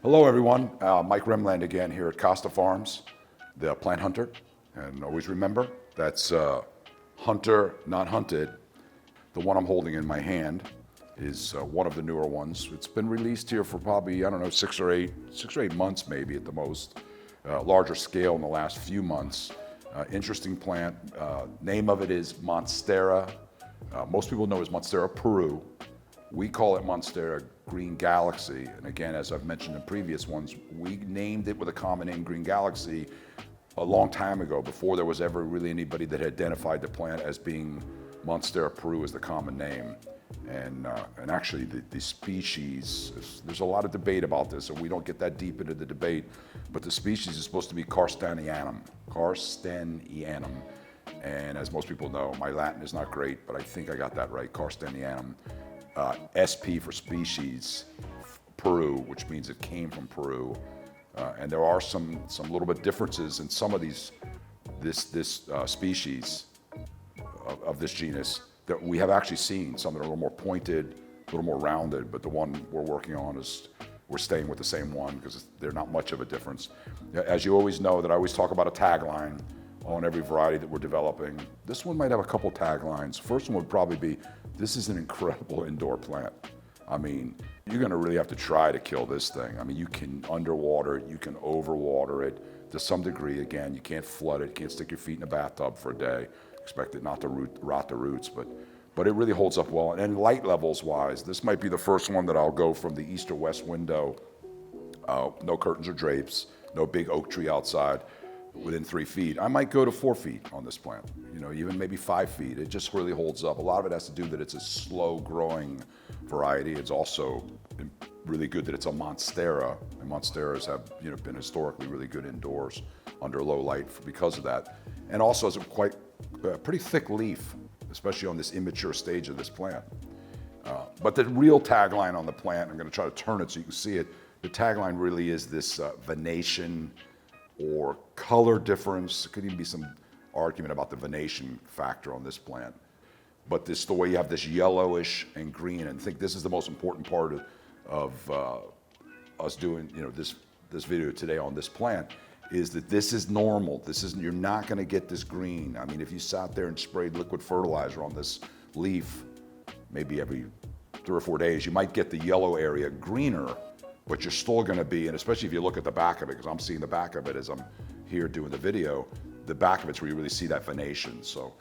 Hello everyone, Mike Remland again here at Costa Farms, the plant hunter. And always remember, that's hunter, not hunted. The one I'm holding in my hand is one of the newer ones. It's been released here for probably, I don't know, six or eight months maybe at the most. Larger scale in the last few months. Interesting plant. Name of it is Monstera. Most people know it as Monstera Peru. We call it Monstera Green Galaxy, and again, as I've mentioned in previous ones, we named it with a common name, Green Galaxy, a long time ago, before there was ever really anybody that identified the plant as being Monstera Peru as the common name. And actually, the species, there's a lot of debate about this, and we don't get that deep into the debate, but the species is supposed to be karstenianum. Karstenianum. And as most people know, my Latin is not great, but I think I got that right, karstenianum. SP for species, Peru, which means it came from Peru. And there are some little bit differences in some of this species of this genus that we have actually seen. Some that are a little more pointed, a little more rounded, but the one we're working on is, we're staying with the same one because they're not much of a difference. As you always know, that I always talk about a tagline on every variety that we're developing. This one might have a couple taglines. First one would probably be, this is an incredible indoor plant. I mean, you're gonna really have to try to kill this thing. I mean, you can underwater it, you can overwater it to some degree. Again, you can't flood it, you can't stick your feet in a bathtub for a day. Expect it not to rot the roots, but it really holds up well. And light levels wise, this might be the first one that I'll go from the east or west window. No curtains or drapes, no big oak tree outside. Within 3 feet. I might go to 4 feet on this plant, even maybe 5 feet. It just really holds up. A lot of it has to do that it's a slow growing variety. It's also really good that it's a Monstera, and Monsteras have been historically really good indoors under low light because of that. And also has a pretty thick leaf, especially on this immature stage of this plant. But the real tagline on the plant, I'm going to try to turn it so you can see it. The tagline really is this venation or color difference. There could even be some argument about the venation factor on this plant. But the way you have this yellowish and green, and I think this is the most important part of us doing this video today on this plant, is that this is normal. You're not gonna get this green. I mean, if you sat there and sprayed liquid fertilizer on this leaf, maybe every 3 or 4 days, you might get the yellow area greener, but you're still gonna be, and especially if you look at the back of it, because I'm seeing the back of it as I'm here doing the video, the back of it's where you really see that venation. So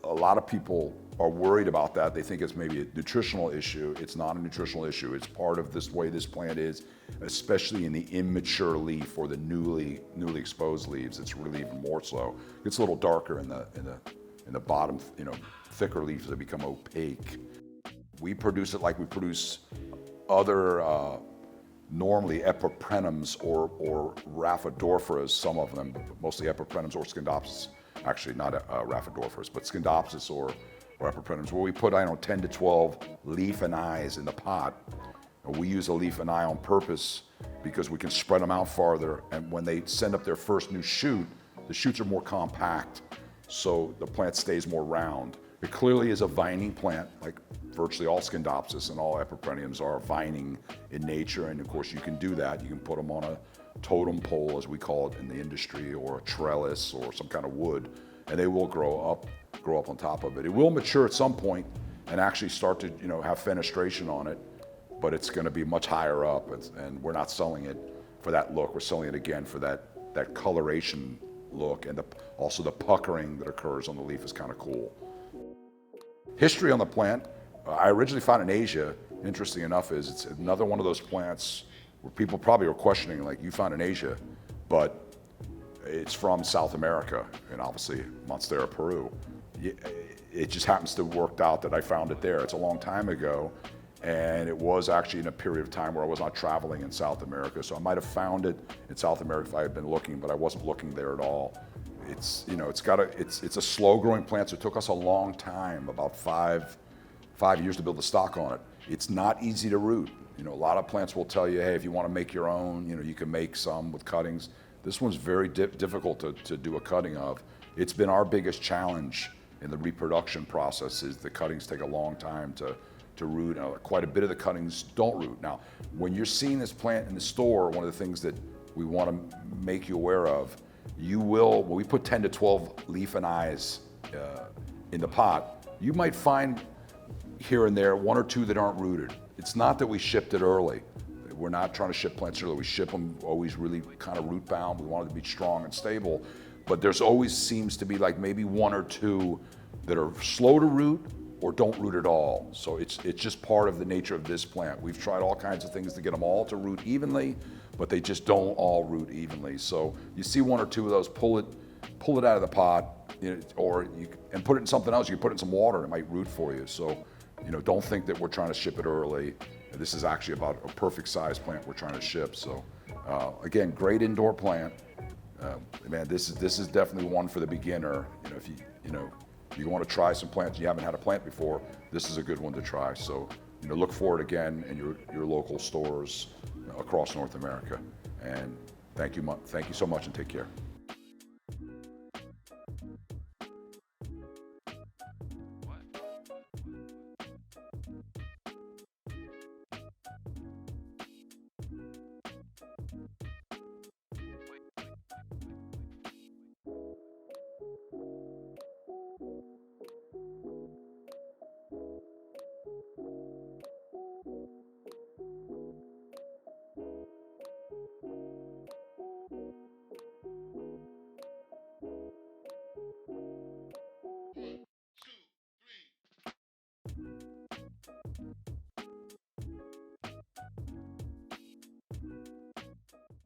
a lot of people are worried about that. They think it's maybe a nutritional issue. It's not a nutritional issue. It's part of this way this plant is, especially in the immature leaf or the newly exposed leaves. It's really even more so. It's a little darker in the bottom, thicker leaves that become opaque. We produce it like we produce other normally Epipremnums or Rhaphidophorus, some of them, but mostly Epipremnums or Scindapsus. Actually, not Rhaphidophorus, but Scindapsus or Epipremnums, where we put, 10 to 12 leaf and eyes in the pot. And we use a leaf and eye on purpose because we can spread them out farther. And when they send up their first new shoot, the shoots are more compact, so the plant stays more round. It clearly is a vining plant, like virtually all Scindapsus and all Epipremnums are vining in nature. And of course, you can do that. You can put them on a totem pole, as we call it in the industry, or a trellis or some kind of wood, and they will grow up on top of it. It will mature at some point and actually start to have fenestration on it, but it's going to be much higher up, and we're not selling it for that look. We're selling it again for that coloration look, and also the puckering that occurs on the leaf is kind of cool. History on the plant, I originally found in Asia. Interesting enough, is it's another one of those plants where people probably are questioning, like, you found in Asia, but it's from South America, and obviously Monstera Peru. It just happens to have worked out that I found it there. It's a long time ago, and it was actually in a period of time where I was not traveling in South America, so I might have found it in South America if I had been looking, but I wasn't looking there at all. It's a slow growing plant, so it took us a long time, about five years to build the stock on it. It's not easy to root. A lot of plants will tell you, hey, if you want to make your own, you can make some with cuttings. This one's very difficult to do a cutting of. It's been our biggest challenge in the reproduction process, is the cuttings take a long time to to root. Quite a bit of the cuttings don't root. Now, when you're seeing this plant in the store, one of the things that we want to make you aware of, you will, when we put 10 to 12 leaf and eyes in the pot, you might find here and there 1 or 2 that aren't rooted. It's not that we shipped it early. We're not trying to ship plants early. We ship them always really kind of root bound. We want it to be strong and stable. But there's always seems to be like maybe 1 or 2 that are slow to root or don't root at all. So it's just part of the nature of this plant. We've tried all kinds of things to get them all to root evenly, but they just don't all root evenly. So you see 1 or 2 of those, pull it out of the pot, and put it in something else. You can put it in some water and it might root for you. So, don't think that we're trying to ship it early. This is actually about a perfect size plant we're trying to ship. So again, great indoor plant. Man, this is definitely one for the beginner. If you want to try some plants, you haven't had a plant before, this is a good one to try. So, look for it again in your local stores across North America. And thank you so much and take care.